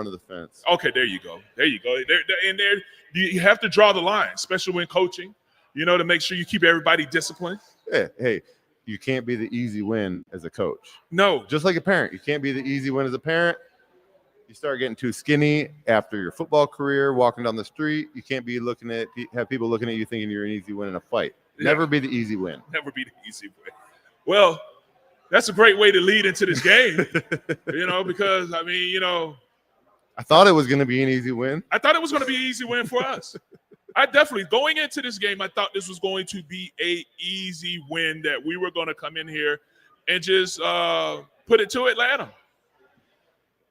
front of the fence. Okay, there you go. And you have to draw the line, especially when coaching, to make sure you keep everybody disciplined. Yeah, hey, you can't be the easy win as a coach. No. Just like a parent. You can't be the easy win as a parent. You start getting too skinny after your football career, walking down the street. You can't be have people looking at you thinking you're an easy win in a fight. Never be the easy win. Never be the easy win. Well, that's a great way to lead into this game, because, I thought it was going to be an easy win. I thought it was going to be an easy win for us. I definitely, going into this game, I thought this was going to be a easy win, that we were going to come in here and just put it to Atlanta.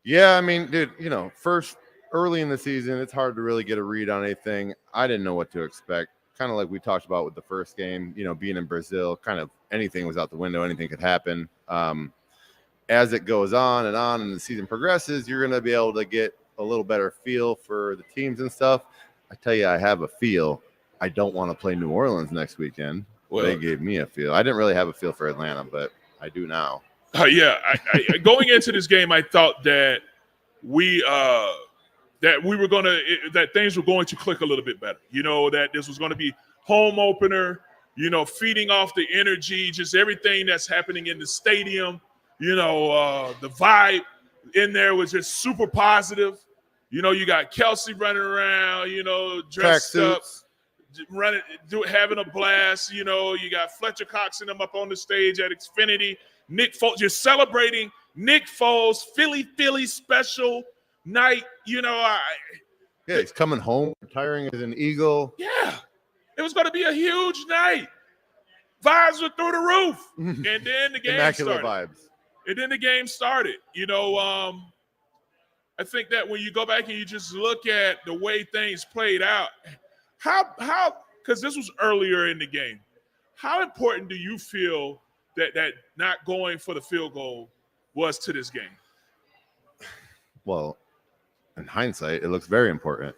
Yeah, dude, first early in the season, it's hard to really get a read on anything. I didn't know what to expect. Kind of like we talked about with the first game, being in Brazil, kind of anything was out the window. Anything could happen. As it goes on and the season progresses, you're going to be able to get a little better feel for the teams and stuff. I tell you, I have a feel. I don't want to play New Orleans next weekend. Well, they gave me a feel. I didn't really have a feel for Atlanta, but I do now. I going into this game, I thought that that things were going to click a little bit better. That this was going to be home opener, feeding off the energy, just everything that's happening in the stadium. The vibe in there was just super positive. You got Kelsey running around, dressed up, having a blast. You got Fletcher Cox and them up on the stage at Xfinity. Nick Foles, you're celebrating Nick Foles, Philly special night. He's coming home, retiring as an Eagle. Yeah, it was going to be a huge night. Vibes were through the roof, and then the game Immaculate started. Vibes. And then the game started. I think that when you go back and you just look at the way things played out, how because this was earlier in the game, how important do you feel that not going for the field goal was to this game? Well, in hindsight, it looks very important.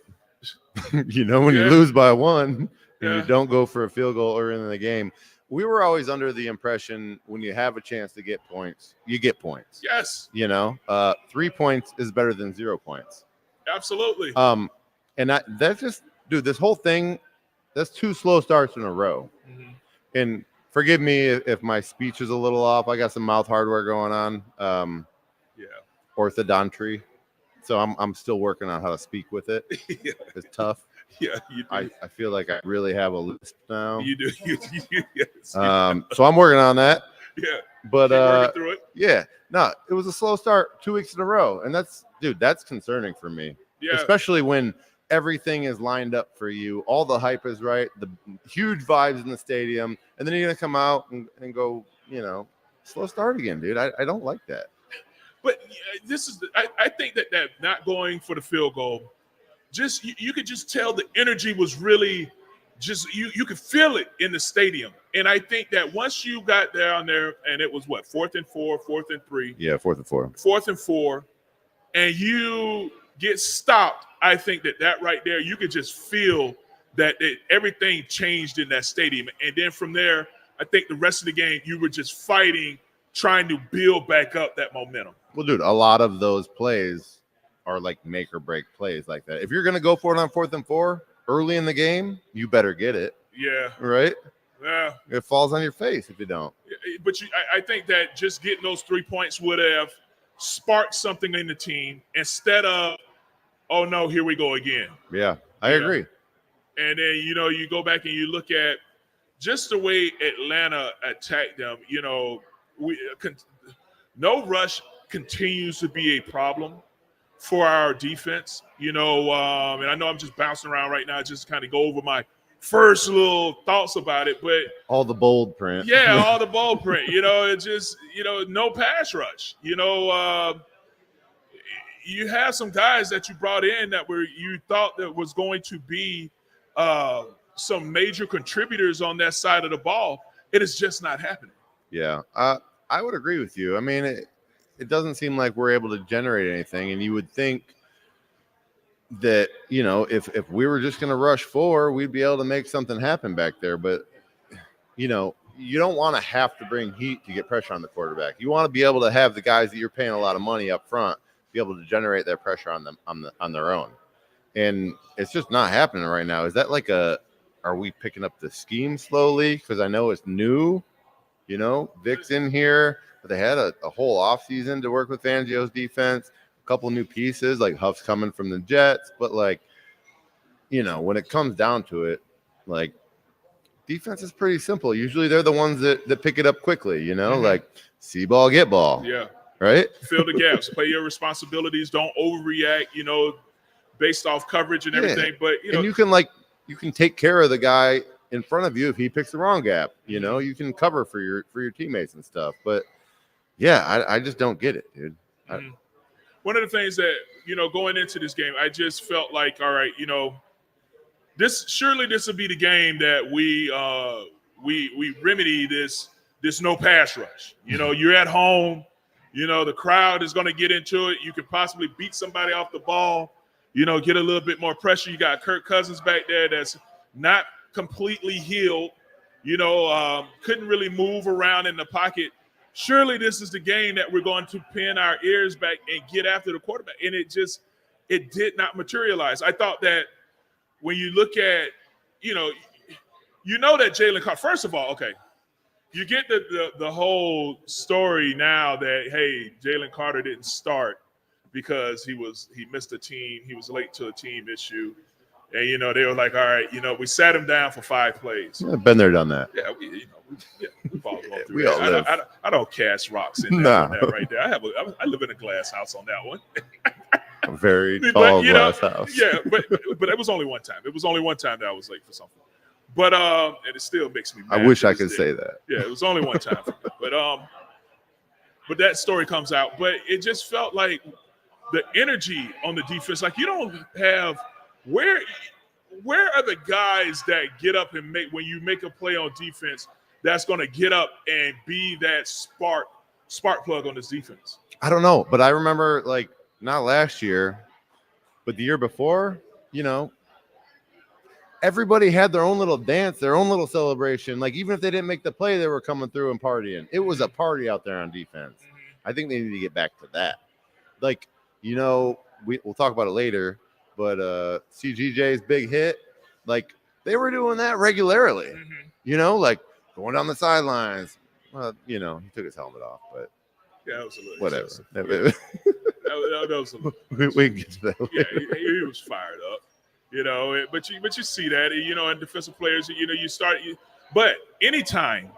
When you lose by one and you don't go for a field goal early in the game, we were always under the impression when you have a chance to get points, you get points. Yes. 3 points is better than 0 points. Absolutely. And that's just, dude, this whole thing, that's 2 slow starts in a row. Mm-hmm. And forgive me if my speech is a little off. I got some mouth hardware going on. Orthodontry. So I'm still working on how to speak with it. Yeah. It's tough. Yeah, you do. I feel like I really have a lisp now. You do. Yes. So I'm working on that. Yeah. But working through it. Yeah. No, it was a slow start 2 weeks in a row. And that's concerning for me. Yeah. Especially when everything is lined up for you. All the hype is right. The huge vibes in the stadium. And then you're going to come out and go, slow start again, dude. I don't like that. But I think that not going for the field goal, just you could just tell the energy was really just you could feel it in the stadium. And I think that once you got down there and it was 4th and 4, 4th and 3. Yeah, 4th and 4. 4th and 4, and you get stopped. I think that right there, you could just feel that everything changed in that stadium. And then from there, I think the rest of the game, you were just fighting, trying to build back up that momentum. Well, dude, a lot of those plays are like make or break plays like that. If you're going to go for it on 4th and 4 early in the game, you better get it. Yeah. Right? Yeah. It falls on your face if you don't. But I think that just getting those 3 points would have sparked something in the team instead of, oh, no, here we go again. Yeah, I agree. And then, you go back and you look at just the way Atlanta attacked them. No rush continues to be a problem for our defense, and I know I'm just bouncing around right now, just kind of go over my first little thoughts about it, but all the bold print. Yeah, all the bold print, it's just, no pass rush, you have some guys that you brought in that you thought that was going to be some major contributors on that side of the ball. It is just not happening. Yeah, I would agree with you. I mean, it doesn't seem like we're able to generate anything, and you would think that, if we were just going to rush 4, we'd be able to make something happen back there. But, you don't want to have to bring heat to get pressure on the quarterback. You want to be able to have the guys that you're paying a lot of money up front be able to generate their pressure on them on their own. And it's just not happening right now. Is that like are we picking up the scheme slowly? Because I know it's new, Vic's in here, but they had a whole offseason to work with Fangio's defense, a couple new pieces, like Huff's coming from the Jets. But like, when it comes down to it, like defense is pretty simple. Usually they're the ones that pick it up quickly, like see ball, get ball. Yeah. Right? Fill the gaps, play your responsibilities, don't overreact, based off coverage and everything. But and you can take care of the guy in front of you if he picks the wrong gap. You can cover for your teammates and stuff. But yeah, I just don't get it, dude. One of the things that going into this game, I just felt like, all right, this will be the game that we remedy this no pass rush. You're at home. The crowd is going to get into it. You could possibly beat somebody off the ball. Get a little bit more pressure. You got Kirk Cousins back there that's not completely healed. Couldn't really move around in the pocket. Surely this is the game that we're going to pin our ears back and get after the quarterback. And it did not materialize. I thought that when you look at, that Jalen Carter, first of all, okay, you get the whole story now that, hey, Jalen Carter didn't start because he missed a team. He was late to a team issue. And, they were like, all right, we sat him down for 5 plays. I've been there, done that. Yeah, we've all gone through we that. all live. I don't cast rocks in that, that right there. I live in a glass house on that one. A very tall glass house. Yeah, but it was only one time. It was only one time that I was late for something. But and it still makes me mad. I wish I could say that. Yeah, it was only one time for me. But that story comes out. But it just felt like the energy on the defense, like you don't have where are the guys that get up and when you make a play on defense that's going to get up and be that spark plug on this defense? I don't know, but I remember like not last year, but the year before, everybody had their own little dance, their own little celebration. Like even if they didn't make the play, they were coming through and partying. It was a party out there on defense. I think they need to get back to that. Like, we'll talk about it later, but CGJ's big hit, like they were doing that regularly, like going down the sidelines. Well, he took his helmet off, but yeah, that was a little whatever. That was a little, we can get to that later. Yeah, he was fired up. But you see that, and defensive players, but anytime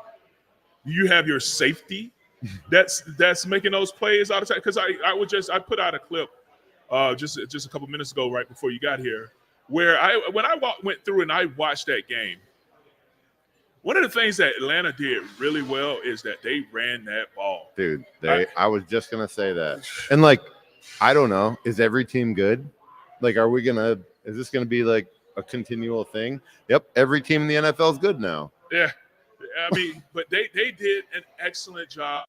you have your safety that's making those plays all the time. Because I put out a clip just a couple minutes ago, right before you got here, where when I went through and I watched that game, one of the things that Atlanta did really well is that they ran that ball. Dude, I was just gonna say that. And like, I don't know, is every team good? Like, is this gonna be like a continual thing? Yep, every team in the NFL is good now. Yeah. I mean, but they did an excellent job.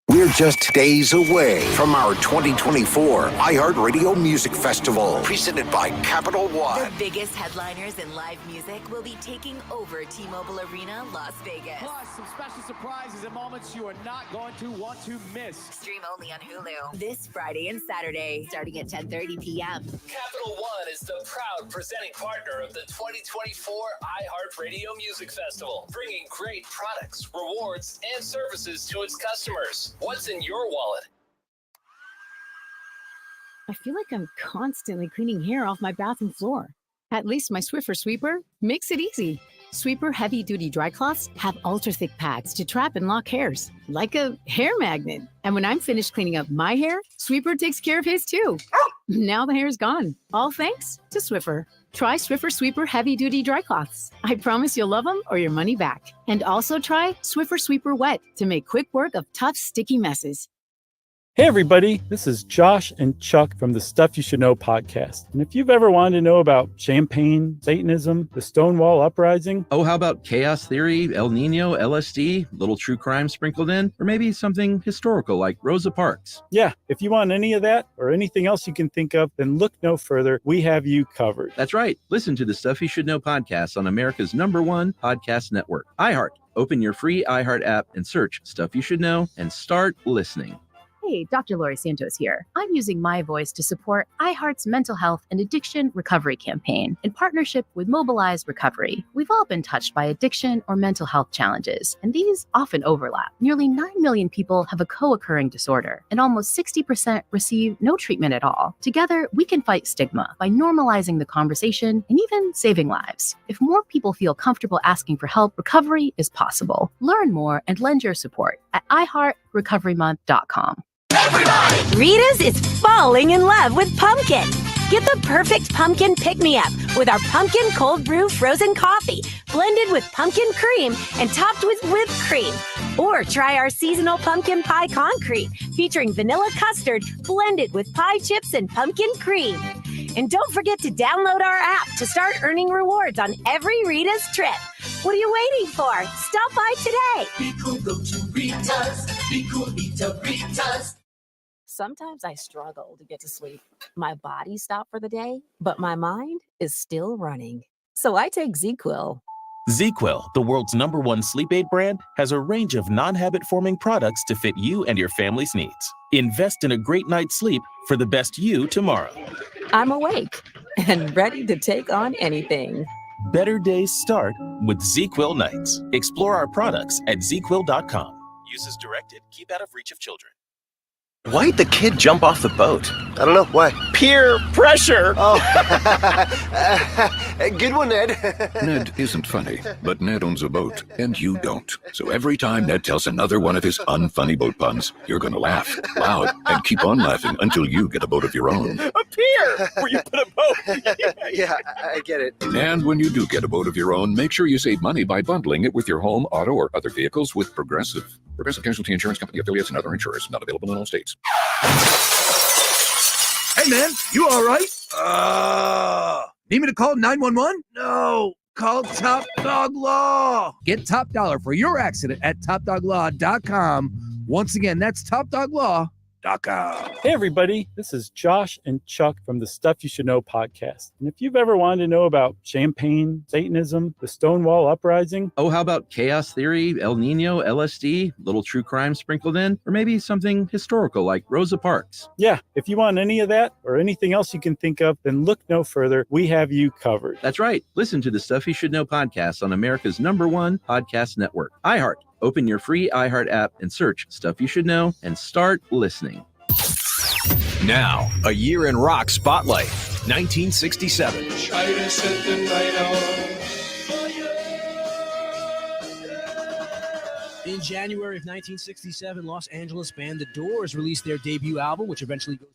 We're just days away from our 2024 iHeartRadio Music Festival, presented by Capital One. The biggest headliners in live music will be taking over T-Mobile Arena, Las Vegas. Plus, some special surprises and moments you are not going to want to miss. Stream only on Hulu this Friday and Saturday, starting at 10:30 p.m. Capital One is the proud presenting partner of the 2024 iHeartRadio Music Festival, bringing great products, rewards, and services to its customers. What's in your wallet? I feel like I'm constantly cleaning hair off my bathroom floor. At least my Swiffer sweeper makes it easy. Sweeper heavy-duty dry cloths have ultra-thick pads to trap and lock hairs, like a hair magnet. And when I'm finished cleaning up my hair, Sweeper takes care of his too. Now the hair's gone, all thanks to Swiffer. Try Swiffer Sweeper heavy-duty dry cloths. I promise you'll love them or your money back. And also try Swiffer Sweeper Wet to make quick work of tough, sticky messes. Hey everybody, this is Josh and Chuck from the Stuff You Should Know podcast. And if you've ever wanted to know about champagne, Satanism, the Stonewall Uprising... Oh, how about chaos theory, El Nino, LSD, little true crime sprinkled in, or maybe something historical like Rosa Parks? Yeah, if you want any of that or anything else you can think of, then look no further. We have you covered. That's right. Listen to the Stuff You Should Know podcast on America's #1 podcast network, iHeart. Open your free iHeart app and search Stuff You Should Know and start listening. Hey, Dr. Lori Santos here. I'm using my voice to support iHeart's mental health and addiction recovery campaign in partnership with Mobilize Recovery. We've all been touched by addiction or mental health challenges, and these often overlap. Nearly 9 million people have a co-occurring disorder, and almost 60% receive no treatment at all. Together, we can fight stigma by normalizing the conversation and even saving lives. If more people feel comfortable asking for help, recovery is possible. Learn more and lend your support at iHeartRecoveryMonth.com. Rita's is falling in love with pumpkin. Get the perfect pumpkin pick-me-up with our pumpkin cold brew frozen coffee, blended with pumpkin cream and topped with whipped cream. Or try our seasonal pumpkin pie concrete, featuring vanilla custard blended with pie chips and pumpkin cream. And don't forget to download our app to start earning rewards on every Rita's trip. What are you waiting for? Stop by today. Be cool, go to Rita's. Be cool, eat a Rita's. Sometimes I struggle to get to sleep. My body stopped for the day, but my mind is still running. So I take ZQuil. ZQuil, the world's #1 sleep aid brand, has a range of non-habit-forming products to fit you and your family's needs. Invest in a great night's sleep for the best you tomorrow. I'm awake and ready to take on anything. Better days start with ZQuil nights. Explore our products at ZQuil.com. Use as directed. Keep out of reach of children. Why'd the kid jump off the boat? I don't know. Why? Peer pressure! Oh. Good one, Ned. Ned isn't funny, but Ned owns a boat, and you don't. So every time Ned tells another one of his unfunny boat puns, you're gonna laugh loud and keep on laughing until you get a boat of your own. A pier! Where you put a boat! Yeah, I get it. And when you do get a boat of your own, make sure you save money by bundling it with your home, auto, or other vehicles with Progressive. Progressive Casualty Insurance Company affiliates and other insurers. Not available in all states. Hey, man, you all right? Need me to call 911? No, call Top Dog Law. Get top dollar for your accident at topdoglaw.com. Once again, that's topdoglaw.com. Hey everybody, this is Josh and Chuck from the Stuff You Should Know podcast. And if you've ever wanted to know about champagne, Satanism, the Stonewall Uprising... Oh, how about chaos theory, El Nino, LSD, little true crime sprinkled in, or maybe something historical like Rosa Parks? Yeah, if you want any of that or anything else you can think of, then look no further. We have you covered. That's right. Listen to the Stuff You Should Know podcast on America's #1 podcast network, iHeart. Open your free iHeart app and search Stuff You Should Know and start listening. Now, a year in rock spotlight, 1967. Try to set the night on. In January of 1967, Los Angeles band The Doors released their debut album, which eventually goes.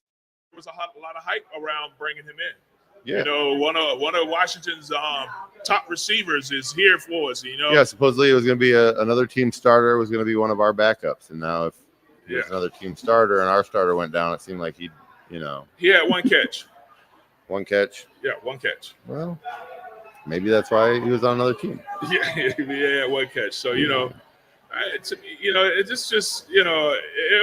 There was a lot of hype around bringing him in. Yeah. You know, one of Washington's top receivers is here for us. You know. Yeah, supposedly it was going to be another team starter was going to be one of our backups, and now if there's another team starter and our starter went down, it seemed like he had one catch. One catch. Yeah, one catch. Well, maybe that's why he was on another team. Yeah, one catch. So it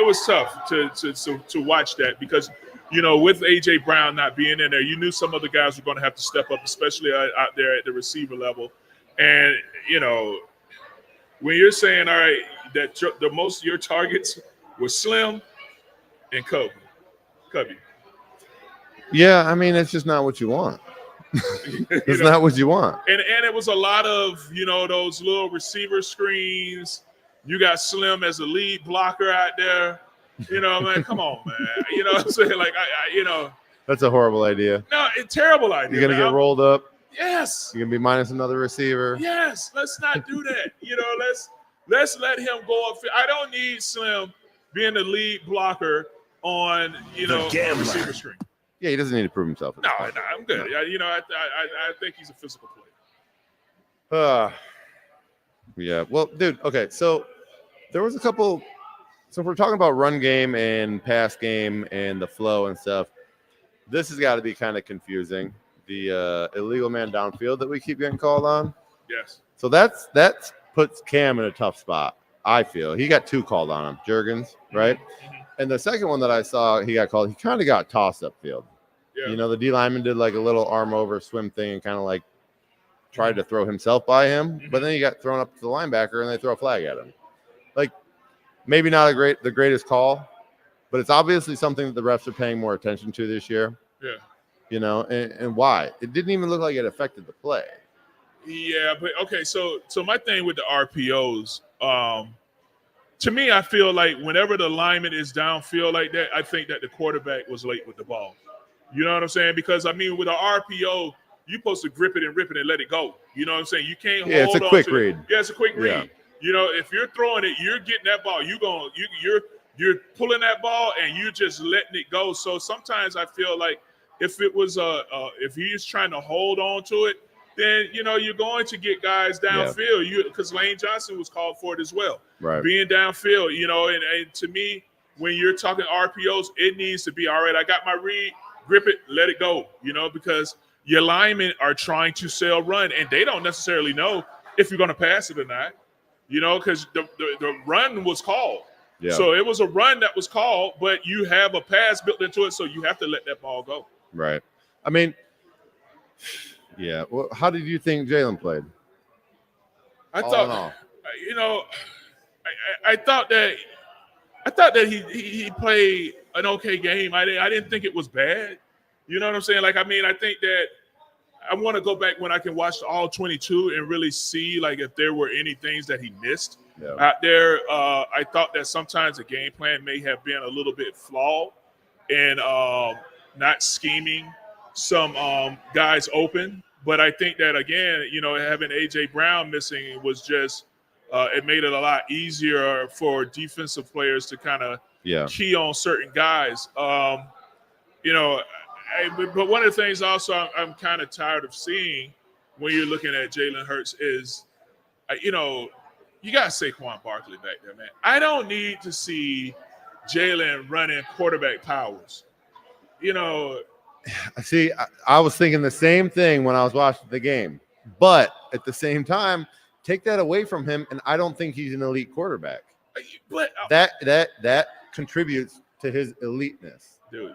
was tough to watch that because. With A.J. Brown not being in there, you knew some of the guys were going to have to step up, especially out there at the receiver level. And, when you're saying, all right, that the most of your targets were Slim and Cubby. Yeah, I mean, it's just not what you want. It's not what you want. And it was a lot of, those little receiver screens. You got Slim as a lead blocker out there. Man, come on, man. You know what I'm saying? Like, That's a horrible idea. No, it's a terrible idea. You're gonna get rolled up. Yes. You're gonna be minus another receiver. Yes. Let's not do that. Let's let him go up. I don't need Slim being the lead blocker on receiver screen. Yeah, he doesn't need to prove himself. No, I'm good. I think he's a physical player. Yeah. Well, dude. Okay, so there was a couple. So if we're talking about run game and pass game and the flow and stuff, this has got to be kind of confusing. The illegal man downfield that we keep getting called on. Yes. So that puts Cam in a tough spot. I feel he got 2 called on him. Jurgens, right? Mm-hmm. And the second one that I saw, he got called. He kind of got tossed upfield. Yeah. The D lineman did like a little arm over swim thing and kind of like tried to throw himself by him, but then he got thrown up to the linebacker and they throw a flag at him. Like maybe not the greatest call, but it's obviously something that the refs are paying more attention to this year. Yeah. And why? It didn't even look like it affected the play. Yeah, but okay, so my thing with the RPOs, to me, I feel like whenever the lineman is downfield like that, I think that the quarterback was late with the ball. You know what I'm saying? Because with an RPO, you're supposed to grip it and rip it and let it go. You know what I'm saying? You can't hold on to it. It's a quick read. Yeah, it's a quick read. If you're throwing it, you're getting that ball. You're pulling that ball and you're just letting it go. So sometimes I feel like if it was if he's trying to hold on to it, then you're going to get guys downfield. Because Lane Johnson was called for it as well. Right. Being downfield, and to me, when you're talking RPOs, it needs to be all right. I got my read, grip it, let it go. Because your linemen are trying to sell run, and they don't necessarily know if you're going to pass it or not. Because the run was called. Yeah. So it was a run that was called, but you have a pass built into it, so you have to let that ball go. Right. I mean, yeah. Well, how did you think Jalen played? I thought he played an okay game. I didn't think it was bad. You know what I'm saying? I think that I want to go back when I can watch all 22 and really see if there were any things that he missed out there. I thought that sometimes the game plan may have been a little bit flawed and not scheming some guys open. But I think that, again, having A.J. Brown missing was just it made it a lot easier for defensive players to kind of key on certain guys. But one of the things also I'm kind of tired of seeing when you're looking at Jalen Hurts is, you got Saquon Barkley back there, man. I don't need to see Jalen running quarterback powers. See, I was thinking the same thing when I was watching the game, but at the same time, take that away from him, and I don't think he's an elite quarterback. But that contributes to his eliteness. Dude,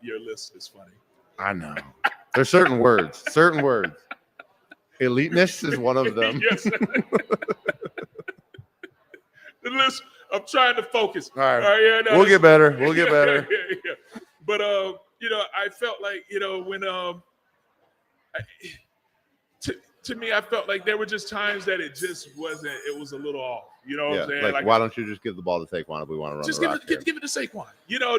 your list is funny. I know. There's certain words. Eliteness is one of them. Yes. The list. I'm trying to focus. All right. We'll get better. Yeah. But I felt like when to me, I felt like there were just times that it just wasn't. It was a little off. You know what I'm saying? Why don't you just give the ball to Saquon if we want to run? Just give it to Saquon.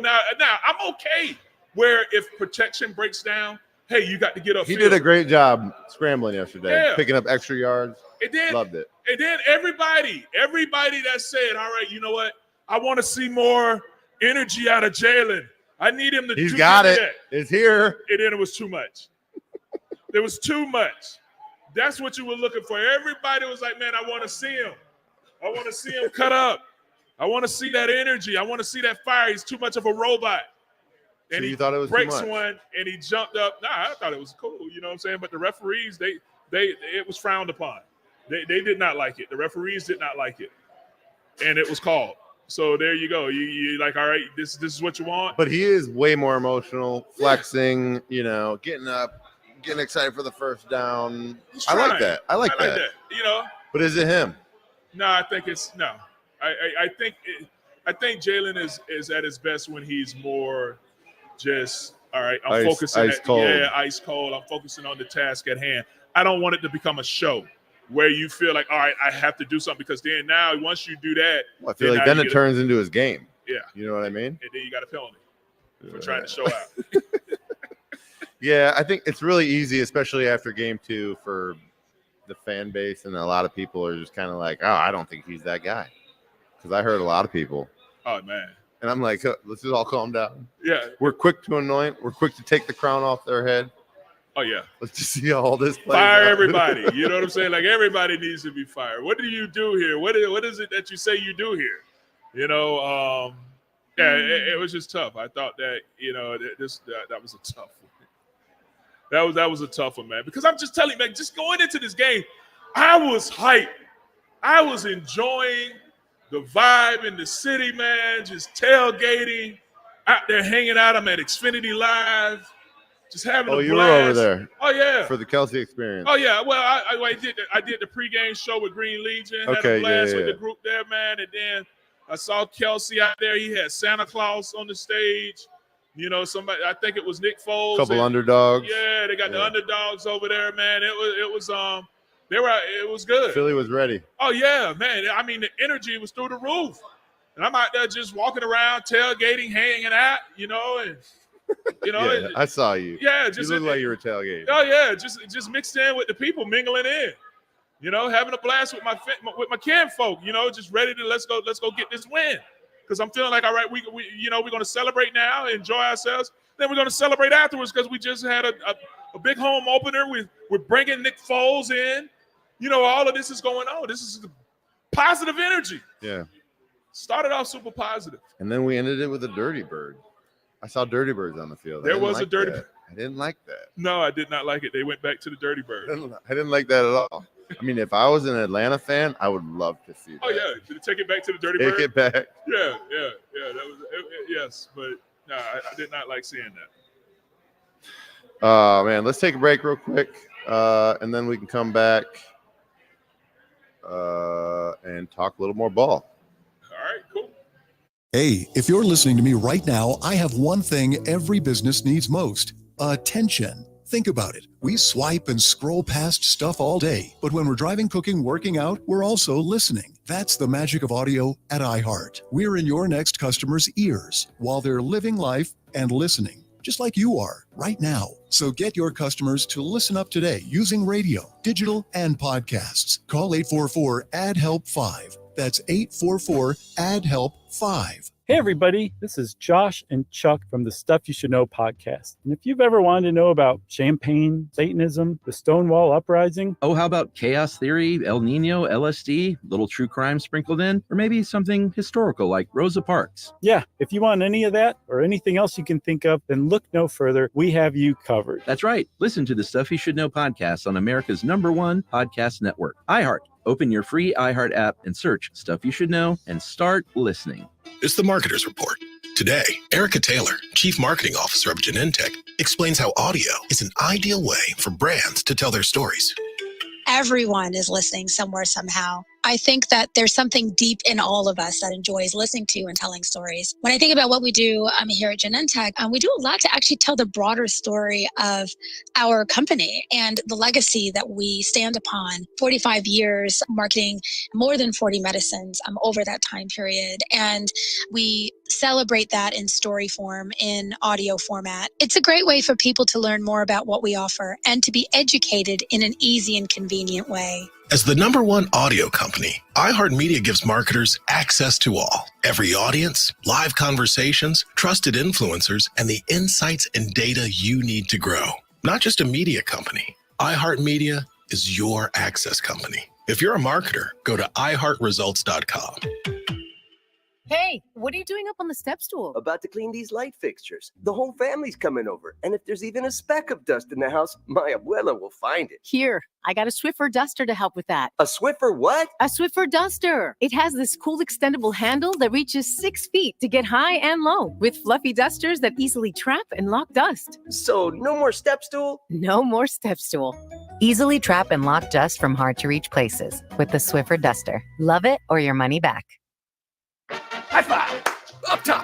Now I'm okay. Where if protection breaks down, hey, you got to get up. He did a great job scrambling yesterday, picking up extra yards. Loved it. And then everybody that said, all right, you know what? I want to see more energy out of Jalen. I need him to. He's got it. It's here. And then it was too much. There was too much. That's what you were looking for. Everybody was like, man, I want to see him. I want to see him cut up. I want to see that energy. I want to see that fire. He's too much of a robot. And so you thought it was breaks too much. one and he jumped up. Nah, I thought it was cool. You know what I'm saying? But the referees, it was frowned upon. They did not like it. The referees did not like it. And it was called. So there you go. You like, all right, this is what you want. But he is way more emotional, flexing, getting up, getting excited for the first down. I like that. I like that. But is it him? No, I think it's no. I think Jalen is at his best when he's more just all right. I'm focusing ice cold. Yeah, ice cold. I'm focusing on the task at hand. I don't want it to become a show where you feel like, all right, I have to do something because then now once you do that, I feel like then it turns into his game. Yeah, you know what I mean. And then you got a penalty for trying to show out. Yeah, I think it's really easy, especially after game 2, for the fan base, and a lot of people are just kind of like, oh, I don't think he's that guy. Because I heard a lot of people. Oh, man. And I'm like, let's just all calm down. Yeah. We're quick to anoint. We're quick to take the crown off their head. Oh, yeah. Let's just see how all this plays Fire out. everybody. You know what I'm saying? Like, everybody needs to be fired. What do you do here? What is it that you say you do here? You know, it was just tough. I thought that, you know, that was a tough one. That was a tough one, man. Because I'm just telling you, man, just going into this game, I was hyped. I was enjoying the vibe in the city, man, just tailgating, out there hanging out. I'm at Xfinity Live, just having a blast. Oh, you were over there. Oh, yeah. For the Kelsey experience. Oh, yeah. Well, I did the pregame show with Green Legion. Had Okay, a blast yeah. with the group there, man. And then I saw Kelsey out there. He had Santa Claus on the stage. You know, somebody, I think it was Nick Foles. Couple underdogs. Yeah, they got the underdogs over there, man. It was good. Philly was ready. Oh, yeah, man. I mean, the energy was through the roof. And I'm out there just walking around, tailgating, hanging out, you know, and, you know. Yeah, I saw you. Yeah. Just you look like you were tailgating. Oh, yeah, just mixed in with the people, mingling in, you know, having a blast with my kin folk, you know, just ready to let's go get this win. Because I'm feeling like, all right, we you know, we're going to celebrate now, enjoy ourselves. Then we're going to celebrate afterwards because we just had a big home opener. We're bringing Nick Foles in. You know, all of this is going on. This is positive energy. Yeah. Started off super positive. And then we ended it with a Dirty Bird. I saw Dirty Birds on the field. There was a Dirty Bird. I didn't like that. No, I did not like it. They went back to the Dirty Bird. I didn't like that at all. I mean, if I was an Atlanta fan, I would love to see that. Oh, yeah. Did it take it back to the Dirty Bird? Take it back. Yeah. That was yes, but no, I did not like seeing that. Man, let's take a break real quick, and then we can come back and talk a little more ball. All right, cool. Hey, if you're listening to me right now, I have one thing every business needs most: attention. Think about it. We swipe and scroll past stuff all day, but when we're driving, cooking, working out, we're also listening. That's the magic of audio at iHeart. We're in your next customer's ears while they're living life and listening, just like you are right now. So get your customers to listen up today using radio, digital, and podcasts. Call 844-ADD-HELP-5. That's 844-ADD-HELP-5. Hey, everybody, this is Josh and Chuck from the Stuff You Should Know podcast. And if you've ever wanted to know about champagne, Satanism, the Stonewall Uprising. Oh, how about chaos theory, El Nino, LSD, little true crime sprinkled in, or maybe something historical like Rosa Parks. Yeah, if you want any of that or anything else you can think of, then look no further. We have you covered. That's right. Listen to the Stuff You Should Know podcast on America's #1 podcast network, iHeart. Open your free iHeart app and search Stuff You Should Know and start listening. It's the Marketer's Report. Today, Erica Taylor, Chief Marketing Officer of Genentech, explains how audio is an ideal way for brands to tell their stories. Everyone is listening somewhere, somehow. I think that there's something deep in all of us that enjoys listening to and telling stories. When I think about what we do here at Genentech, we do a lot to actually tell the broader story of our company and the legacy that we stand upon. 45 years marketing more than 40 medicines over that time period. And we celebrate that in story form, in audio format. It's a great way for people to learn more about what we offer and to be educated in an easy and convenient way. As the #1 audio company, iHeartMedia gives marketers access to all. Every audience, live conversations, trusted influencers, and the insights and data you need to grow. Not just a media company. iHeartMedia is your access company. If you're a marketer, go to iHeartResults.com. Hey, what are you doing up on the step stool? About to clean these light fixtures. The whole family's coming over. And if there's even a speck of dust in the house, my abuela will find it. Here, I got a Swiffer duster to help with that. A Swiffer what? A Swiffer duster. It has this cool extendable handle that reaches 6 feet to get high and low, with fluffy dusters that easily trap and lock dust. So no more step stool? No more step stool. Easily trap and lock dust from hard-to-reach places with the Swiffer duster. Love it or your money back. High five! Up top!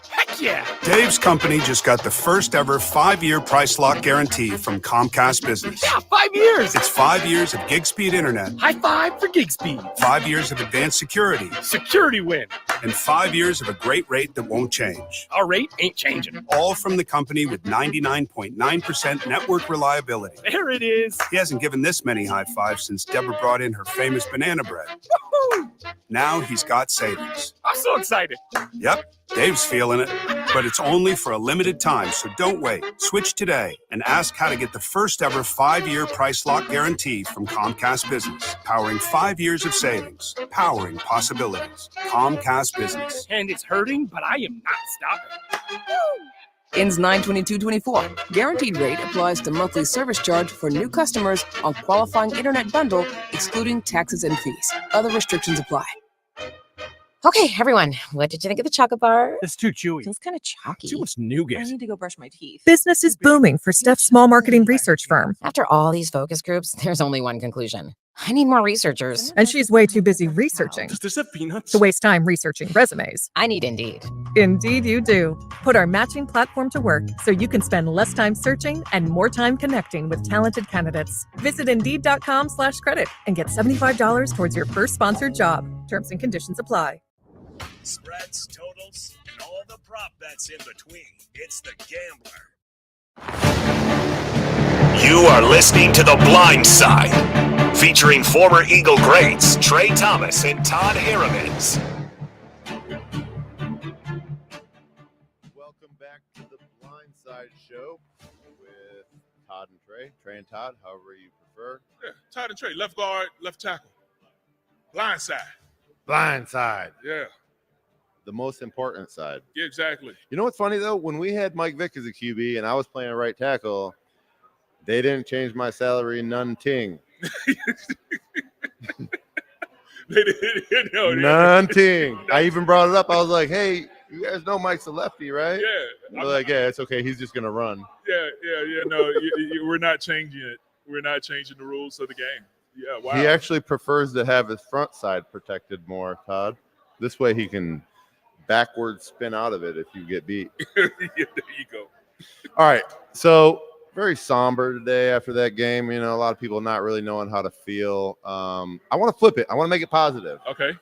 Heck yeah. Dave's company just got the first ever 5-year price lock guarantee from Comcast Business. Yeah, 5 years. It's 5 years of gig speed internet. High five for gig speed. 5 years of advanced security. Security win. And 5 years of a great rate that won't change. Our rate ain't changing. All from the company with 99.9% network reliability. There it is. He hasn't given this many high fives since Deborah brought in her famous banana bread. Woo-hoo. Now he's got savings. I'm so excited. Yep, Dave's feeling it. But it's only for a limited time, so don't wait. Switch today and ask how to get the first ever 5-year price lock guarantee from Comcast Business. Powering 5 years of savings. Powering possibilities. Comcast Business. And it's hurting, but I am not stopping. Ends 9/22/24. Guaranteed rate applies to monthly service charge for new customers on qualifying internet bundle, excluding taxes and fees. Other restrictions apply. Okay, everyone, what did you think of the chocolate bar? It's too chewy. Feels kind of chalky. Too much nougat. I need to go brush my teeth. Business is booming for Steph's small marketing research firm. After all these focus groups, there's only one conclusion. I need more researchers. And she's way too busy researching Does this have peanuts? to waste time researching resumes. I need Indeed. Indeed you do. Put our matching platform to work so you can spend less time searching and more time connecting with talented candidates. Visit Indeed.com/credit and get $75 towards your first sponsored job. Terms and conditions apply. Spreads, totals, and all the prop bets in between. It's The Gambler. You are listening to The Blind Side, featuring former Eagle greats Trey Thomas and Todd Herremans. Welcome back to The Blindside Show with Todd and Trey. Trey and Todd, however you prefer. Yeah, Todd and Trey, left guard, left tackle. Blind side. Blindside. Yeah. The most important side. Yeah, exactly. You know what's funny, though? When we had Mike Vick as a QB and I was playing right tackle, they didn't change my salary none ting. They didn't know. None ting. I even brought it up. I was like, hey, you guys know Mike's a lefty, right? Yeah. They're like, yeah, it's okay. He's just going to run. Yeah. No, we're not changing it. We're not changing the rules of the game. Yeah, wow. He actually prefers to have his front side protected more, Todd. This way he can backwards spin out of it if you get beat. Yeah, there you go. All right. So very somber today after that game. You know, a lot of people not really knowing how to feel. I want to flip it. I want to make it positive. Okay.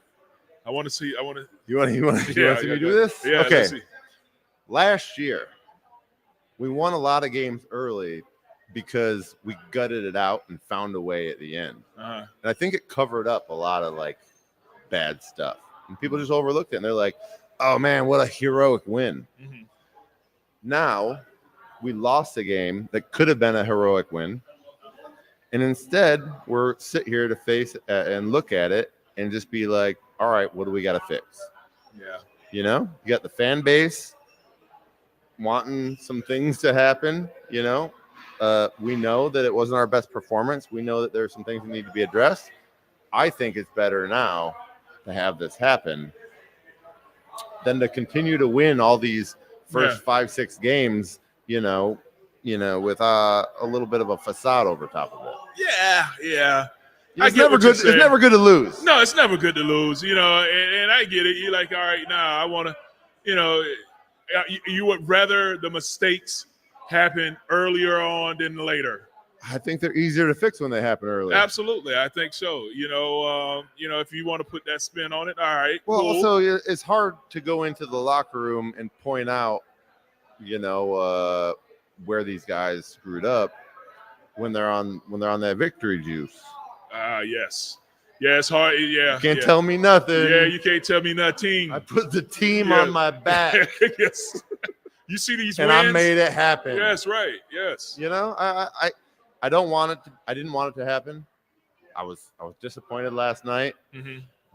I want to see. You want to see me do this? Yeah. Okay. Let's see. Last year, we won a lot of games early because we gutted it out and found a way at the end. Uh-huh. And I think it covered up a lot of like bad stuff. And people just overlooked it. And they're like, oh, man, what a heroic win. Mm-hmm. Now we lost a game that could have been a heroic win. And instead, we're sit here to face and look at it and just be like, all right, what do we got to fix? Yeah. You know, you got the fan base wanting some things to happen. You know, we know that it wasn't our best performance. We know that there's some things that need to be addressed. I think it's better now to have this happen than to continue to win all these first 5-6 games, you know, with a little bit of a facade over top of it. Yeah. It's never good. It's never good to lose. No, it's never good to lose. You know, and I get it. You're like, all right, now I want to, you know, you would rather the mistakes happen earlier on than later. I think they're easier to fix when they happen early. Absolutely, I think so. You know, if you want to put that spin on it, all right. Well, cool. also it's hard to go into the locker room and point out, you know, where these guys screwed up when they're on that victory juice. Yes. Yeah, it's hard. Yeah. You can't tell me nothing. Yeah, you can't tell me nothing. I put the team on my back. Yes. You see these and wins? I made it happen. Yes, right. Yes. You know, I don't want it to, I didn't want it to happen. I was disappointed last night,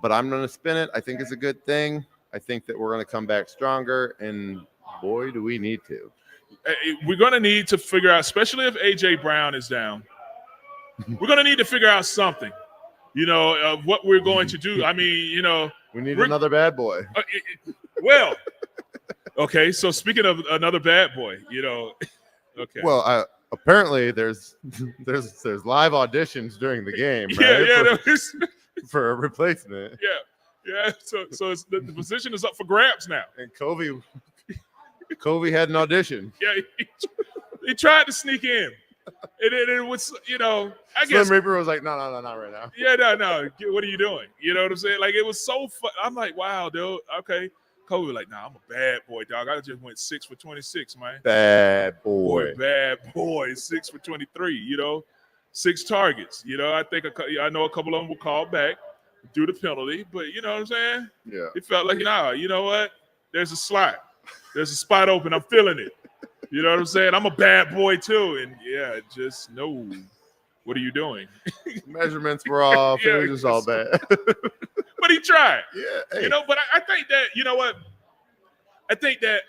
but I'm going to spin it. I think it's a good thing. I think that we're going to come back stronger, and boy, do we need to. We're going to need to figure out, especially if A.J. Brown is down, we're going to need to figure out something, you know, of what we're going to do. I mean, you know. We need another bad boy. Well, okay, so speaking of another bad boy, you know, okay. Well, apparently there's live auditions during the game, right? For a replacement. Yeah. So it's the position is up for grabs now. And Covey Jacoby had an audition. Yeah, he tried to sneak in. And it was, I Slim guess. Reaper was like, no, not right now. Yeah, no. What are you doing? You know what I'm saying? Like, it was so fun. I'm like, wow, dude. Okay. Kobe was like, nah, I'm a bad boy, dog. I just went 6 for 26, man. Bad boy. Bad boy. 6 for 23, 6 targets. I know a couple of them will call back, do the penalty, but you know what I'm saying? Yeah. It felt like, you know what? There's a slot. There's a spot open. I'm feeling it. You know what I'm saying? I'm a bad boy too. And yeah, just no. What are you doing? Measurements were off. Yeah, it was just all bad. But he tried. Yeah. Hey. But I think that, what? I think that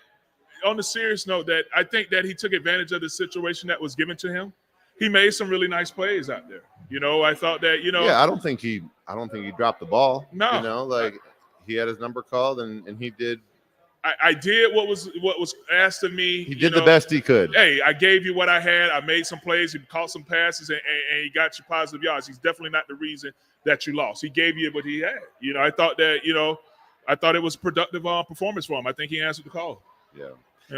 on the serious note, that I think that he took advantage of the situation that was given to him. He made some really nice plays out there. I thought that, Yeah, I don't think he dropped the ball. No. He had his number called and he did. I did what was asked of me. He did the best he could. Hey, I gave you what I had. I made some plays. He caught some passes, and he got you positive yards. He's definitely not the reason that you lost. He gave you what he had. I thought that, I thought it was productive performance for him. I think he answered the call. Yeah.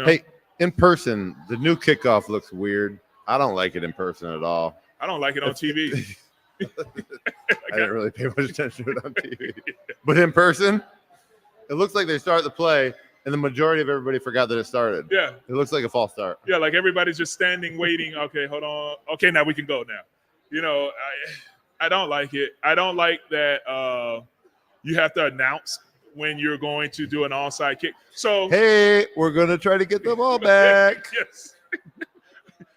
Hey, in person, the new kickoff looks weird. I don't like it in person at all. I don't like it on TV. I didn't really pay much attention to it on TV. But in person, it looks like they start the play, and the majority of everybody forgot that it started. Yeah. It looks like a false start. Yeah, like everybody's just standing, waiting. Okay, hold on. Okay, now we can go now. I don't like it. I don't like that you have to announce when you're going to do an onside kick. So hey, we're going to try to get the ball back. Yes.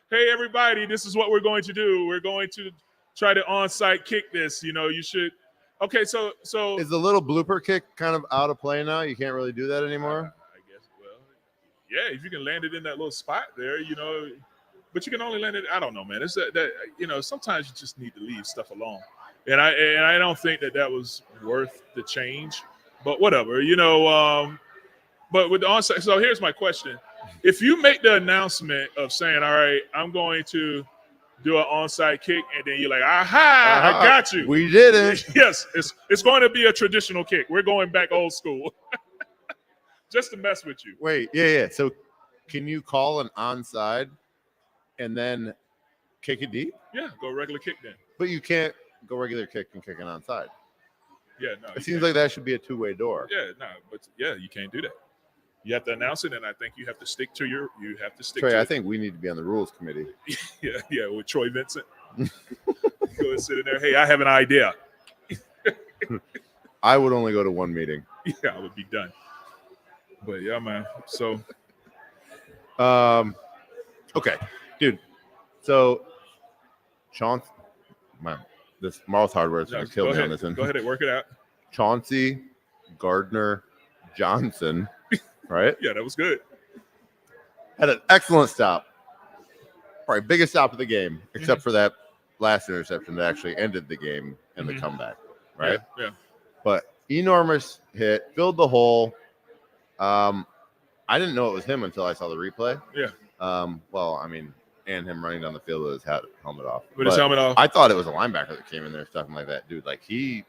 Hey, everybody, this is what we're going to do. We're going to try to onside kick this. You should. Okay, so is the little blooper kick kind of out of play now? You can't really do that anymore. I guess. Well, yeah, if you can land it in that little spot there, but you can only land it. I don't know, man. It's that sometimes you just need to leave stuff alone, and I don't think that was worth the change. But whatever, But with the onside, so here's my question: if you make the announcement of saying, "All right, I'm going to do an onside kick," and then you're like, aha, I got you. We did it. Yes, it's going to be a traditional kick. We're going back old school. Just to mess with you. Wait, yeah. So can you call an onside and then kick it deep? Yeah, go regular kick then. But you can't go regular kick and kick an onside. Yeah, no. It seems like that should be a two-way door. Yeah, no, but yeah, you can't do that. You have to announce it, and I think you have to stick to Trey, to I it. think we need to be on the rules committee. Yeah, with Troy Vincent. Go and sit in there. Hey, I have an idea. I would only go to one meeting. Yeah, I would be done. But yeah, man. So okay, dude. So Chauncey, man, this Marl's Hardware is gonna kill me on this one. Go ahead and work it out. Chauncey Gardner Johnson, right? Yeah, that was good. Had an excellent stop. Probably biggest stop of the game, except for that last interception that actually ended the game and the comeback, right? Yeah. But enormous hit, filled the hole. I didn't know it was him until I saw the replay. Yeah. Well, I mean, and him running down the field with his helmet off. With his helmet off. I thought it was a linebacker that came in there stuck him like that, dude. Like he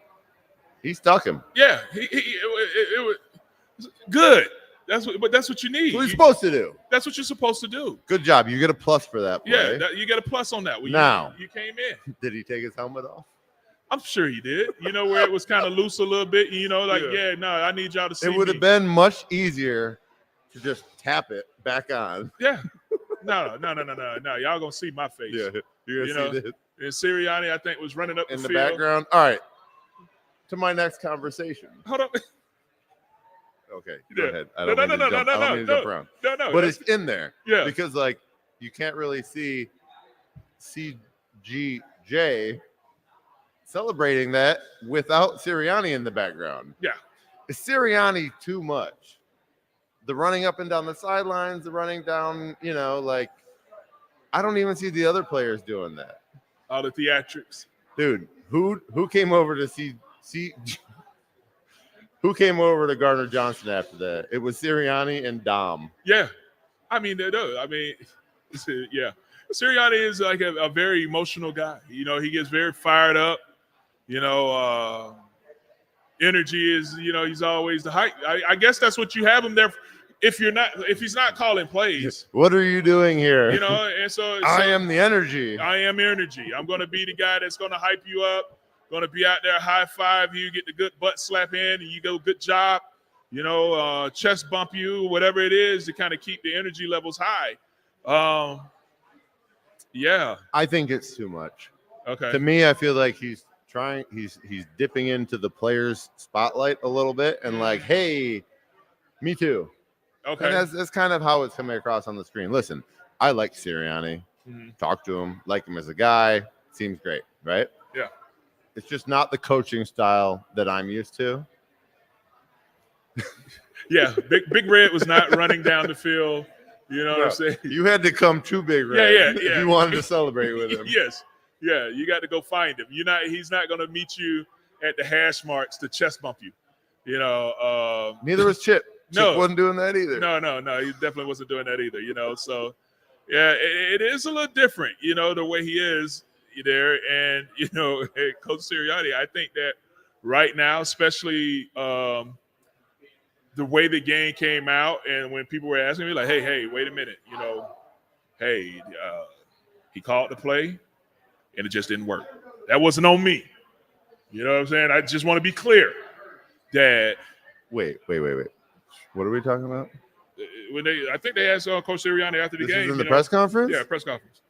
stuck him. Yeah, it was good. That's what you need. What you're supposed to do. That's what you're supposed to do. Good job. You get a plus for that play. Yeah, you get a plus on that. Now you came in. Did he take his helmet off? I'm sure he did. Where it was kind of loose a little bit. I need y'all to see. It would have been much easier to just tap it back on. Yeah. No. Y'all gonna see my face. Yeah, you're gonna see this. And Sirianni, I think, was running up in the field. background. All right. To my next conversation. Hold up. Okay, go ahead. I don't mean to jump around. No. But it's in there. Yeah. Because you can't really see CGJ celebrating that without Sirianni in the background. Yeah. Is Sirianni too much? The running up and down the sidelines, the running down, I don't even see the other players doing that. All the theatrics. Dude, who came over to see who came over to Gardner Johnson after that? It was Sirianni and Dom. Yeah. I mean, yeah. Sirianni is like a very emotional guy. He gets very fired up. Energy is, he's always the height. I guess that's what you have him there. if he's not calling plays, what are you doing here? you know, and so I am the energy. I am energy. I'm going to be the guy that's going to hype you up, going to be out there, high five you, get the good butt slap in, and you go, good job, you know, chest bump you, whatever it is to kind of keep the energy levels high. Yeah. I think it's too much. Okay. To me, I feel like he's dipping into the players' spotlight a little bit and like, hey, me too. Okay. And that's kind of how it's coming across on the screen. Listen, I like Sirianni. Mhm. Talk to him, like him as a guy. Seems great, right? Yeah. It's just not the coaching style that I'm used to. Yeah, Big Red was not running down the field. You know what I'm saying? You had to come to Big Red Yeah. if you wanted to celebrate with him. Yes. Yeah, you got to go find him. He's not going to meet you at the hash marks to chest bump you. You know. Neither was Chip. No. Chip wasn't doing that either. No, he definitely wasn't doing that either. You know, so yeah, it is a little different. You know, the way he is there, and you know, Coach Sirianni. I think that right now, especially the way the game came out, and when people were asking me like, "Hey, wait a minute," you know, he called the play. And it just didn't work. That wasn't on me. You know what I'm saying? I just want to be clear that. Wait. What are we talking about? I think they asked Coach Sirianni after the This game. is in the press conference? Yeah, press conference.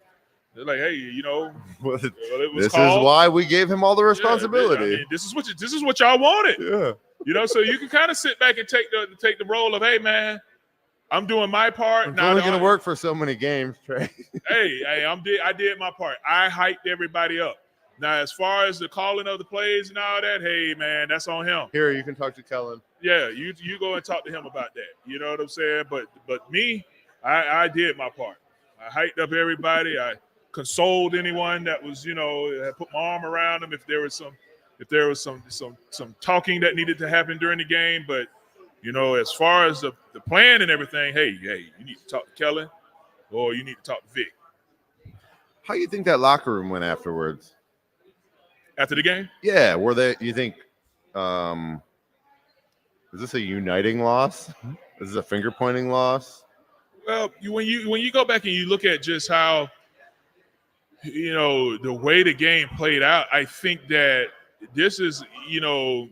They're like, hey, you know, it was this called. is why we gave him all the responsibility. I mean, this is what y'all wanted. Yeah. You know, so you can kind of sit back and take the role of, hey, man, I'm doing my part. It's only going to work for so many games, Trey. hey, I did my part. I hyped everybody up. Now, as far as the calling of the plays and all that, hey, man, that's on him. Here, you can talk to Kellen. Yeah, you go and talk to him about that. You know what I'm saying? But me, I did my part. I hyped up everybody. I consoled anyone that was, you know, I put my arm around them if there was some talking that needed to happen during the game. But you know, as far as the plan and everything, hey, you need to talk to Kellen or you need to talk to Vic. How do you think that locker room went afterwards? After the game? Yeah, you think is this a uniting loss? Is this a finger pointing loss? Well, when you go back and you look at just how, you know, the way the game played out, I think that this is, you know,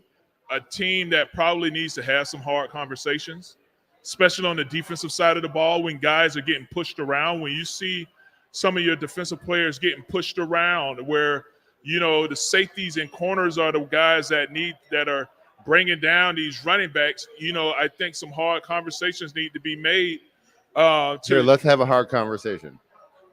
a team that probably needs to have some hard conversations, especially on the defensive side of the ball when guys are getting pushed around. When you see some of your defensive players getting pushed around where, you know, the safeties and corners are the guys that are bringing down these running backs, you know, I think some hard conversations need to be made. Here, let's have a hard conversation.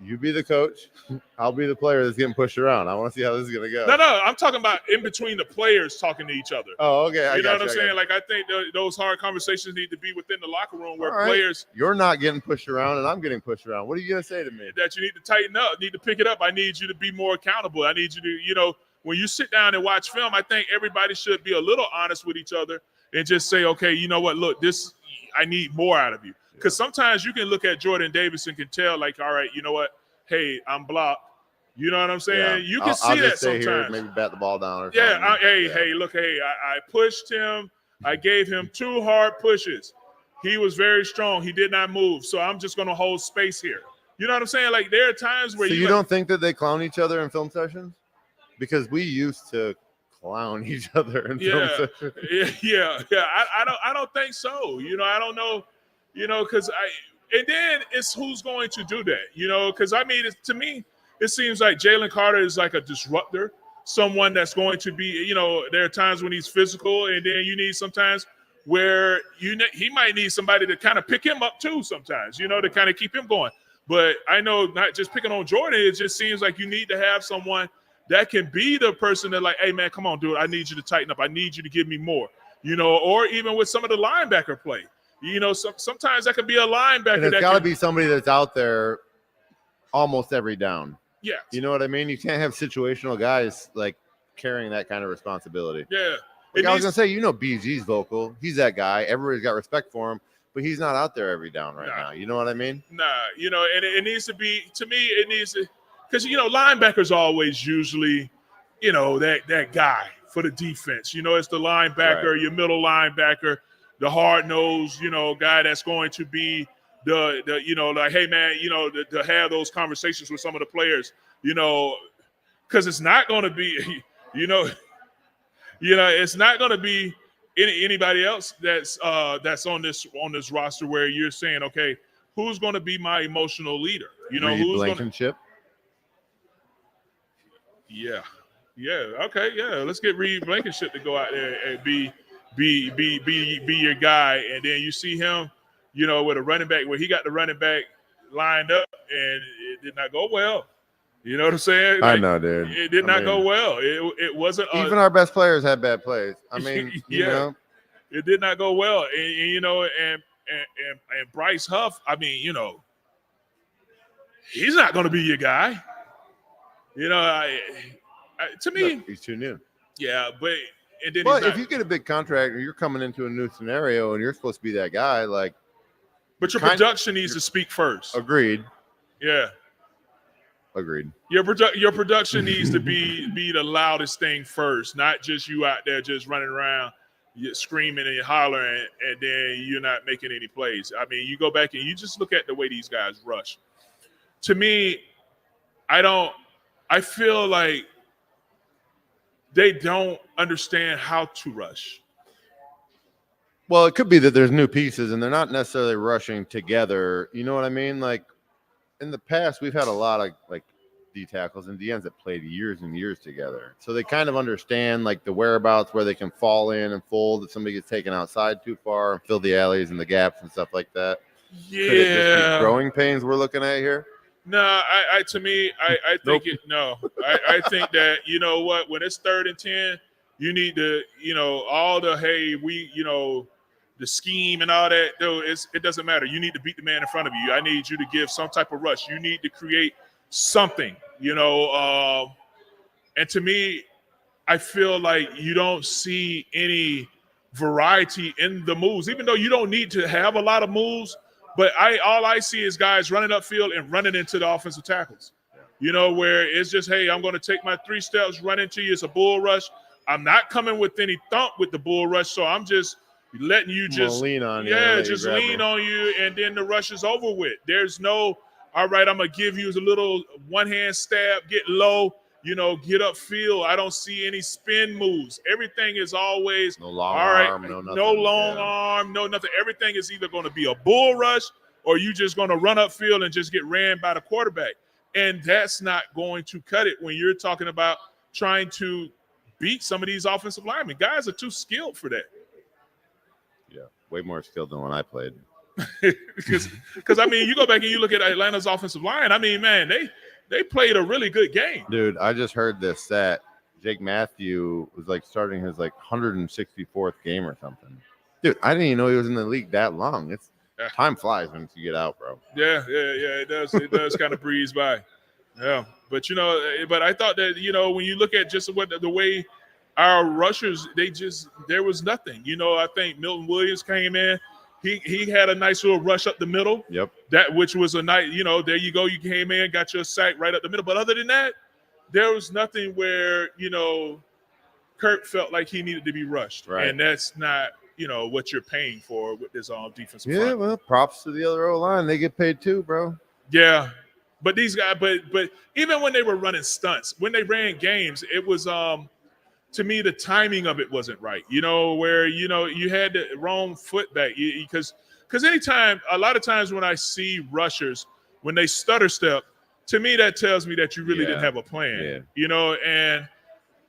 You be the coach. I'll be the player that's getting pushed around. I want to see how this is going to go. No, I'm talking about in between the players talking to each other. Oh, okay. You know what I'm saying? Like, I think those hard conversations need to be within the locker room where players. You're not getting pushed around and I'm getting pushed around. What are you going to say to me? That you need to tighten up, need to pick it up. I need you to be more accountable. I need you to, you know, when you sit down and watch film, I think everybody should be a little honest with each other and just say, okay, you know what? Look, I need more out of you. Because sometimes you can look at Jordan Davis and can tell, like, all right, you know what? Hey, I'm blocked. You know what I'm saying? Yeah. You can I'll see that stay sometimes. Here, maybe bat the ball down or something. Yeah, I pushed him. I gave him 2 hard pushes. He was very strong. He did not move. So I'm just going to hold space here. You know what I'm saying? Like, there are times where so you don't think that they clown each other in film sessions? Because we used to clown each other in film sessions. Yeah. I don't think so. You know, I don't know. You know, because and then it's who's going to do that, you know, because I mean, to me, it seems like Jalen Carter is like a disruptor, someone that's going to be, you know, there are times when he's physical, and then you need sometimes where he might need somebody to kind of pick him up too sometimes, you know, to kind of keep him going. But I know not just picking on Jordan, it just seems like you need to have someone that can be the person that like, hey, man, come on, dude, I need you to tighten up. I need you to give me more, you know, or even with some of the linebacker play. You know, sometimes that could be a linebacker. And it's got to be somebody that's out there almost every down. Yeah. You know what I mean? You can't have situational guys like carrying that kind of responsibility. Yeah. Like I was going to say, you know, BG's vocal. He's that guy. Everybody's got respect for him, but he's not out there every down right now. You know what I mean? Nah, you know, and it needs to be, to me, it needs to, because, you know, linebackers always usually, you know, that guy for the defense. You know, it's the linebacker, your middle linebacker. the hard-nosed, guy that's going to be the like, hey man, to have those conversations with some of the players, because it's not going to be, it's not going to be anybody else that's on this roster where you're saying, okay, who's going to be my emotional leader? Reed Who's going Blankenship. Yeah. Okay. Yeah. Let's get Reed Blankenship to go out there and be your guy, and then you see him, with a running back where he got the running back lined up, and it did not go well. You know what I'm saying? I know, dude. It did not go well. It wasn't. Even our best players had bad plays. I mean, it did not go well, and Bryce Huff. I mean, he's not going to be your guy. To me, he's too new. Yeah, but and then if you get a big contract or you're coming into a new scenario and you're supposed to be that guy, like, but your production needs to speak first. Agreed. Yeah. Agreed. Your production needs to be the loudest thing first, not just you out there just running around, screaming and hollering, and then you're not making any plays. I mean, you go back and you just look at the way these guys rush. To me, I feel like they don't understand how to rush. Well, it could be that there's new pieces and they're not necessarily rushing together. You know what I mean? Like, in the past, we've had a lot of like D tackles and DNs that played years and years together. So they kind of understand like the whereabouts where they can fall in and fold if somebody gets taken outside too far and fill the alleys and the gaps and stuff like that. Yeah. Could it just be growing pains we're looking at here? No, I think I think that, what, when it's 3rd and 10, you need to, all the, hey, the scheme and all that, though, it doesn't matter. You need to beat the man in front of you. I need you to give some type of rush. You need to create something, and to me, I feel like you don't see any variety in the moves, even though you don't need to have a lot of moves. But all I see is guys running upfield and running into the offensive tackles, where it's just, hey, I'm going to take my 3 steps, run into you. It's a bull rush. I'm not coming with any thump with the bull rush, so I'm just letting you just lean on you. Yeah, just lean on you, and then the rush is over with. There's no, all right, I'm going to give you a little one-hand stab, get low, get upfield. I don't see any spin moves. Everything is always no long arm, no nothing. No long arm, no nothing. Everything is either going to be a bull rush or you just going to run upfield and just get ran by the quarterback. And that's not going to cut it when you're talking about trying to beat some of these offensive linemen. Guys are too skilled for that. Yeah, way more skilled than when I played. Because I mean, you go back and you look at Atlanta's offensive line. I mean, man, they played a really good game. Dude, I just heard this stat. Jake Matthew was like starting his like 164th game or something. Dude, I didn't even know he was in the league that long. Time flies once you get out, bro. Yeah, it does. It does kind of breeze by. Yeah, but but I thought that when you look at just the way our rushers, there was nothing. I think Milton Williams came in. He had a nice little rush up the middle. Yep. Which was a nice, there you go. You came in, got your sack right up the middle. But other than that, there was nothing where, Kurt felt like he needed to be rushed. Right. And that's not, what you're paying for with this defensive front. Yeah, well, props to the other O-line. They get paid too, bro. Yeah. But these guys, but even when they were running stunts, when they ran games, it was to me, the timing of it wasn't right, where, you had the wrong foot back because a lot of times when I see rushers, when they stutter step, to me, that tells me that you really didn't have a plan, and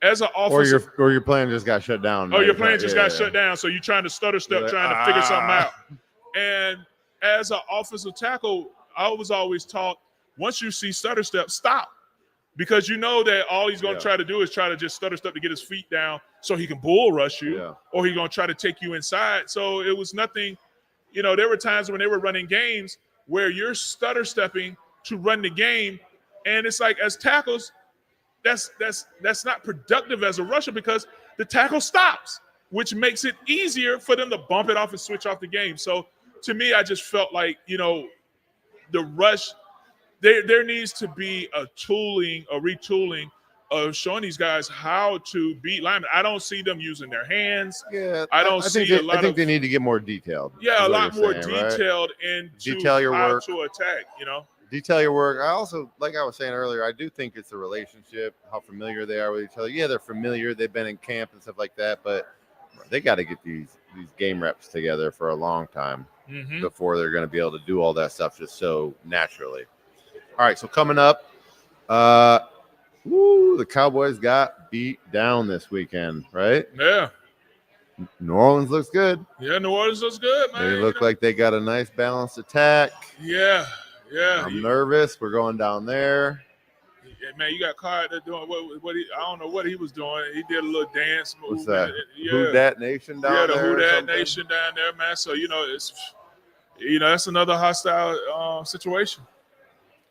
as an offensive. Or your plan just got shut down. Oh, your plan just got shut down. So you're trying to stutter step, trying to figure something out. And as an offensive tackle, I was always taught, once you see stutter step, stop. Because that all he's going to try to do is try to just stutter step to get his feet down so he can bull rush you, or he's going to try to take you inside. So it was nothing, there were times when they were running games where you're stutter stepping to run the game. And it's like, as tackles, that's not productive as a rusher because the tackle stops, which makes it easier for them to bump it off and switch off the game. So to me, I just felt like, the rush, there needs to be a retooling of showing these guys how to beat linemen. I don't see them using their hands. Yeah, I don't see a lot I think of. they need to get more detailed. Yeah, is a what lot you're more saying, right? detailed into Detail your how work. to attack. You know. Detail your work. I also, like I was saying earlier, I do think it's a relationship, how familiar they are with each other. Yeah, they're familiar. They've been in camp and stuff like that, but they got to get these game reps together for a long time before they're going to be able to do all that stuff just so naturally. All right, so coming up, the Cowboys got beat down this weekend, right? Yeah. New Orleans looks good. Yeah, New Orleans looks good, man. They look like they got a nice balanced attack. Yeah. I'm nervous. We're going down there. Yeah, man, you got Carr there doing what he, I don't know what he was doing. He did a little dance move. What's that? Yeah. Who Dat Nation down there? Yeah, the Who Dat Nation down there, man. So, that's another hostile situation.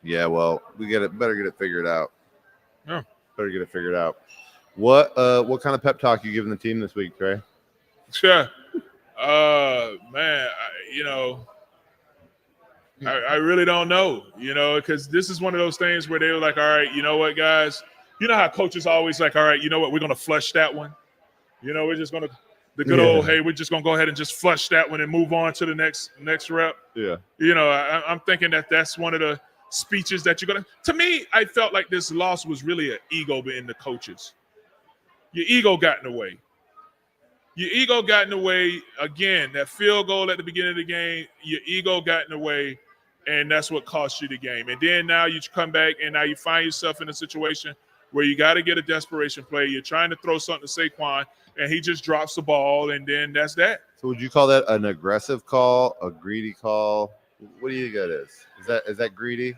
Yeah, well, better get it figured out. Yeah. Better get it figured out. What kind of pep talk you giving the team this week, Trey? Sure. Man, I really don't know, because this is one of those things where they were like, all right, you know what, guys? You know how coaches always like, all right, you know what, we're going to flush that one. We're just going to, the good old, hey, we're just going to go ahead and just flush that one and move on to the next rep. Yeah. I'm thinking that's one of the speeches that you're going to me, I felt like this loss was really an ego in the coaches. Your ego got in the way. Your ego got in the way. Again, that field goal at the beginning of the game, your ego got in the way, and that's what cost you the game. And then now you come back, and now you find yourself in a situation where you got to get a desperation play. You're trying to throw something to Saquon, and he just drops the ball, and then that's that. So would you call that an aggressive call, a greedy call? What do you think that is? Is that greedy?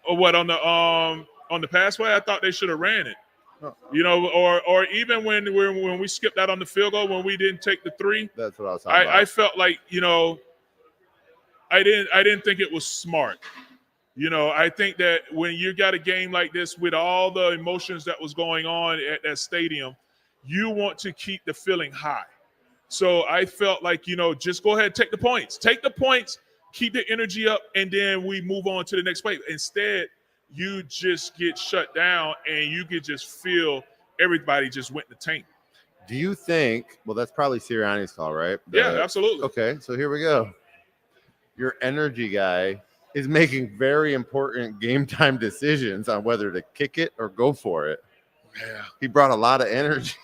Or what, on the pass play? I thought they should have ran it. Or even when we skipped out on the field goal, when we didn't take the 3. That's what I was talking about. I felt like, I didn't think it was smart. I think that when you got a game like this with all the emotions that was going on at that stadium, you want to keep the feeling high. So I felt like, just go ahead, take the points. Take the points, keep the energy up, and then we move on to the next play. Instead, you just get shut down, and you could just feel everybody just went in the tank. Do you think, well, that's probably Sirianni's call, right? Yeah, absolutely. Okay, so here we go. Your energy guy is making very important game time decisions on whether to kick it or go for it. Yeah. He brought a lot of energy.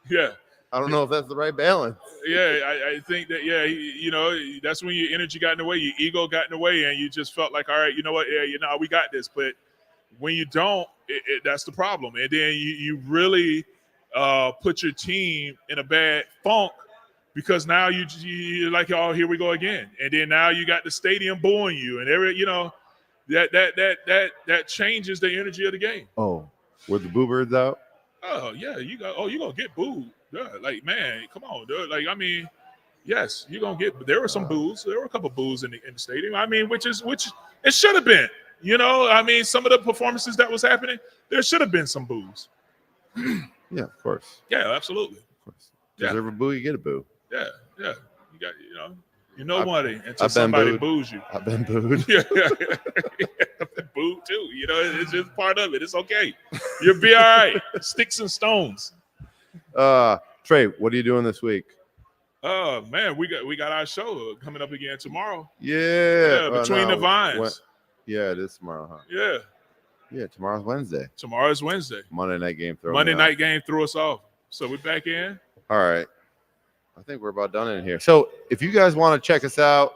Yeah. I don't know if that's the right balance. Yeah, I think that, that's when your energy got in the way, your ego got in the way, and you just felt like, all right, you know what, yeah, we got this. But when you don't, that's the problem. And then you really put your team in a bad funk, because now you're like, oh, here we go again. And then now you got the stadium booing you, and that changes the energy of the game. Oh, were the boo birds out? Oh yeah, you're gonna get booed. Yeah, like, man, come on, dude. Like, I mean, yes, you're gonna get. There were some boos. There were a couple boos in the stadium. I mean, which it should have been. I mean, some of the performances that was happening, there should have been some boos. Yeah, of course. Yeah, absolutely. Of course. Deserve a boo, you get a boo. Yeah. You got, nobody until somebody boos you. I've been booed. Yeah. I've been booed too. It's just part of it. It's okay. You'll be all right. Sticks and stones. Trey, what are you doing this week? Oh man, we got our show coming up again tomorrow. Yeah. Between the Vines. Yeah, it is tomorrow, huh? Yeah. Yeah, tomorrow's Wednesday. Tomorrow's Wednesday. Monday night game threw us off. So we're back in. All right. I think we're about done in here. So if you guys want to check us out,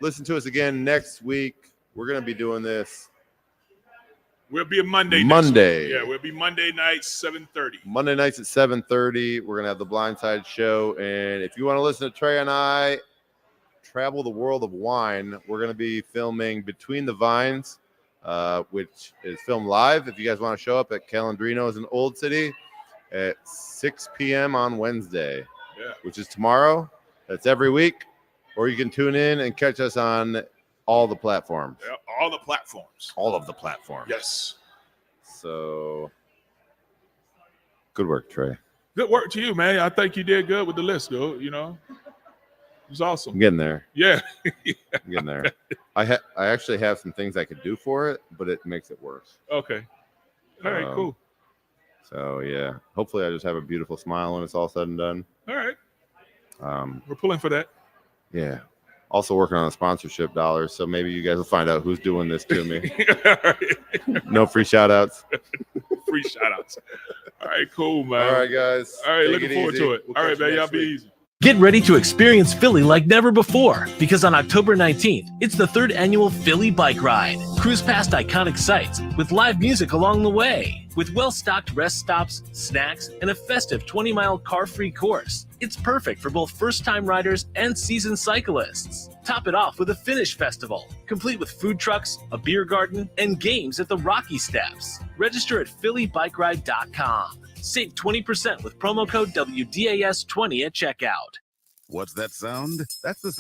listen to us again next week. We're going to be doing this. We'll be a Monday. Yeah, we'll be Monday nights, 7:30. Monday nights at 7:30. We're going to have the Blindside Show. And if you want to listen to Trey and I travel the world of wine, we're going to be filming Between the Vines, which is filmed live. If you guys want to show up at Calandrino's in Old City at 6 p.m. on Wednesday. Yeah. Which is tomorrow. That's every week. Or you can tune in and catch us on all the platforms. Yeah, all the platforms. All of the platforms. Yes. So, good work, Trey. Good work to you, man. I think you did good with the list, dude. It was awesome. I'm getting there. Yeah. I'm getting there. I actually have some things I could do for it, but it makes it worse. Okay. All right, cool. So yeah, hopefully I just have a beautiful smile when it's all said and done. All right. We're pulling for that. Yeah. Also working on the sponsorship dollars, so maybe you guys will find out who's doing this to me. No free shout outs. Free shout outs. All right, cool, man. All right, guys. All right, Take looking it forward easy. to it. We'll All right, catch you man. Y'all next be week. easy. Get ready to experience Philly like never before, because on October 19th, it's the 3rd annual Philly Bike Ride. Cruise past iconic sites with live music along the way. With well-stocked rest stops, snacks, and a festive 20-mile car-free course. It's perfect for both first-time riders and seasoned cyclists. Top it off with a Finish Festival, complete with food trucks, a beer garden, and games at the Rocky Steps. Register at phillybikeride.com. Save 20% with promo code WDAS20 at checkout. What's that sound? That's the sound